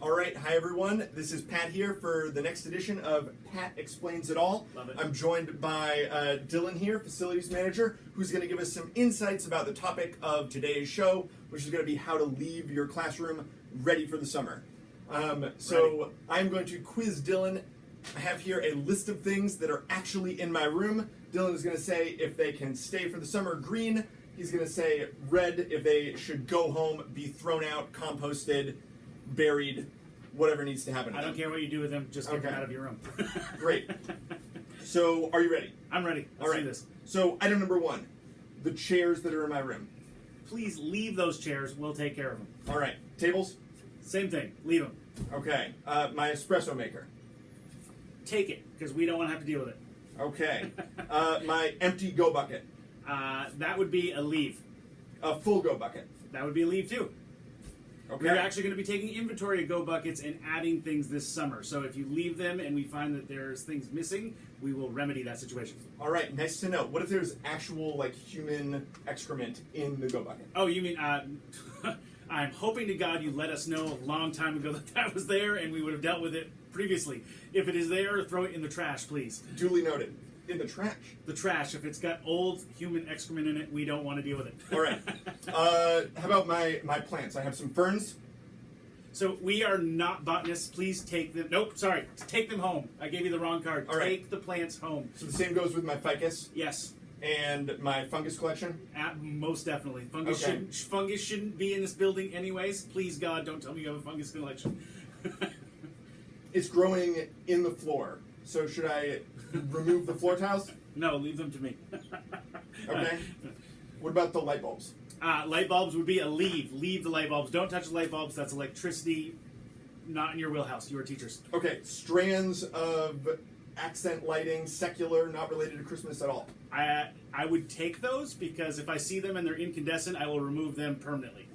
All right, hi everyone. This is Pat here for the next edition of Pat Explains It All. Love it. I'm joined by Dylan here, facilities manager, who's going to give us some insights about the topic of today's show, which is going to be how to leave your classroom ready for the summer. So I'm going to quiz Dylan. I have here a list of things that are actually in my room. Dylan is going to say if they can stay for the summer, green. He's going to say red if they should go home, be thrown out, composted, buried, whatever needs to happen to I them. don't care what you do with them, just get them out of your room. Great. So, are you ready? I'm ready. Let's do this. So, item number one, the chairs that are in my room. Please leave those chairs. We'll take care of them. All right. Tables? Same thing. Leave them. Okay. My espresso maker. Take it, because we don't want to have to deal with it. Okay. My empty go bucket. That would be a leave. A full go bucket. That would be a leave, too. Okay. We're actually going to be taking inventory of go buckets and adding things this summer. So if you leave them and we find that there's things missing, we will remedy that situation. All right. Nice to know. What if there's actual, human excrement in the go bucket? Oh, you mean... I'm hoping to God you let us know a long time ago that that was there and we would have dealt with it previously. If it is there, throw it in the trash, please. Duly noted. In the trash? The trash. If it's got old human excrement in it, we don't want to deal with it. All right. How about my plants? I have some ferns. So we are not botanists. Please take them. Nope, sorry. Take them home. I gave you the wrong card. All right. Take the plants home. So the same goes with my ficus Yes. and my fungus collection. Most definitely. Fungus, Okay. fungus shouldn't be in this building anyways. Please, God, don't tell me you have a fungus collection. It's growing in the floor. So should I remove the floor tiles? No, leave them to me. Okay. What about the light bulbs? Light bulbs would be a leave. Leave the light bulbs. Don't touch the light bulbs. That's electricity. Not in your wheelhouse. You are teachers. Okay. Strands of accent lighting, secular, not related to Christmas at all. I would take those because if I see them and they're incandescent, I will remove them permanently.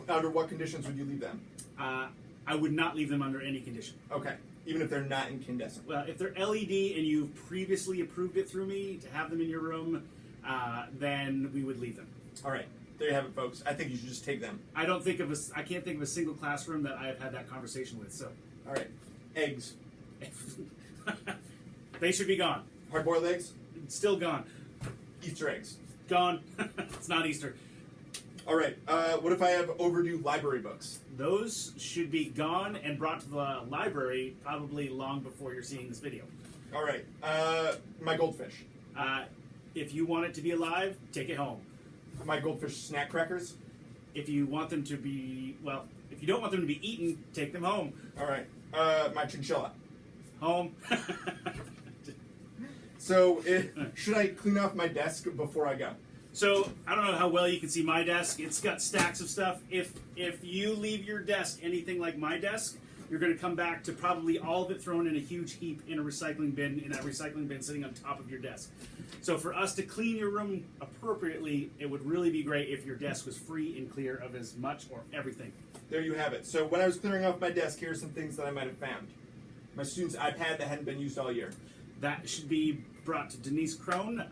Under what conditions would you leave them? I would not leave them under any condition. Okay. Even if they're not incandescent. Well, if they're LED and you've previously approved it through me to have them in your room, then we would leave them. All right. There you have it, folks. I think you should just take them. I can't think of a single classroom that I have had that conversation with. So, All right. Eggs. they should be gone. Hard-boiled eggs? Still gone. Easter eggs. Gone. It's not Easter. All right. What if I have overdue library books? Those should be gone and brought to the library probably long before you're seeing this video. All right. My goldfish. If you want it to be alive, take it home. My goldfish snack crackers. If you want them to be, if you don't want them to be eaten, take them home. All right. My chinchilla. Home. So, should I clean off my desk before I go? So, I don't know how well you can see my desk. It's got stacks of stuff. If you leave your desk anything like my desk, you're going to come back to probably all of it thrown in a huge heap in a recycling bin, in that recycling bin sitting on top of your desk. So for us to clean your room appropriately, it would really be great if your desk was free and clear of as much or everything. There you have it. So when I was clearing off my desk, here are some things that I might have found. My student's iPad that hadn't been used all year. That should be brought to Denise Crone,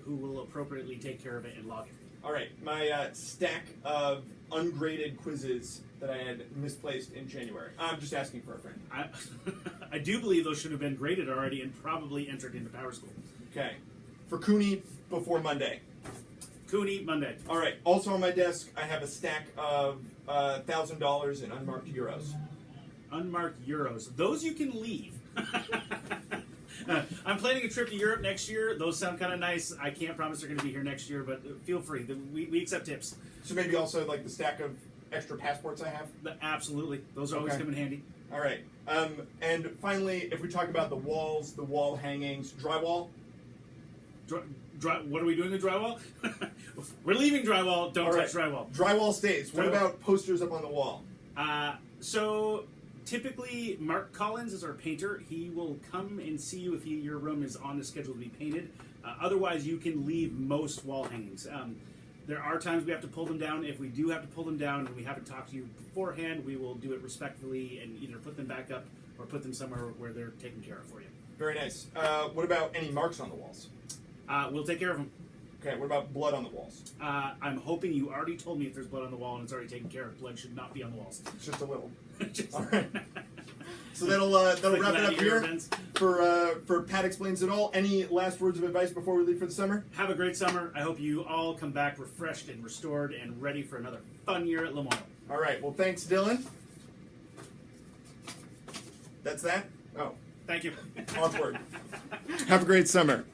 who will appropriately take care of it and log it. All right. My stack of ungraded quizzes that I had misplaced in January. I'm just asking for a friend. I do believe those should have been graded already and probably entered into Power School. Okay. For Cooney before Monday. Cooney, Monday. All right. Also on my desk, I have a stack of $1,000 in unmarked euros. Unmarked euros. Those you can leave. I'm planning a trip to Europe next year. Those sound kind of nice. I can't promise they're going to be here next year, but feel free. We accept tips. So maybe also the stack of extra passports I have? Absolutely. Those always come in handy. All right. And finally, if we talk about the walls, the wall hangings, drywall. What are we doing with drywall? We're leaving drywall. Don't touch drywall. Drywall stays. What about posters up on the wall? So typically, Mark Collins is our painter. He will come and see you if your room is on the schedule to be painted. Otherwise, you can leave most wall hangings. There are times we have to pull them down. If we do have to pull them down and we haven't talked to you beforehand, we will do it respectfully and either put them back up or put them somewhere where they're taken care of for you. Very nice. What about any marks on the walls? We'll take care of them. Okay, what about blood on the walls? I'm hoping you already told me if there's blood on the wall and it's already taken care of. Blood should not be on the walls. It's just a little. Just- All right. So that'll wrap it up here for Pat Explains It All. Any last words of advice before we leave for the summer? Have a great summer. I hope you all come back refreshed and restored and ready for another fun year at Lamoille. All right. Well, thanks, Dylan. That's that? Oh. Thank you. Awkward. Have a great summer.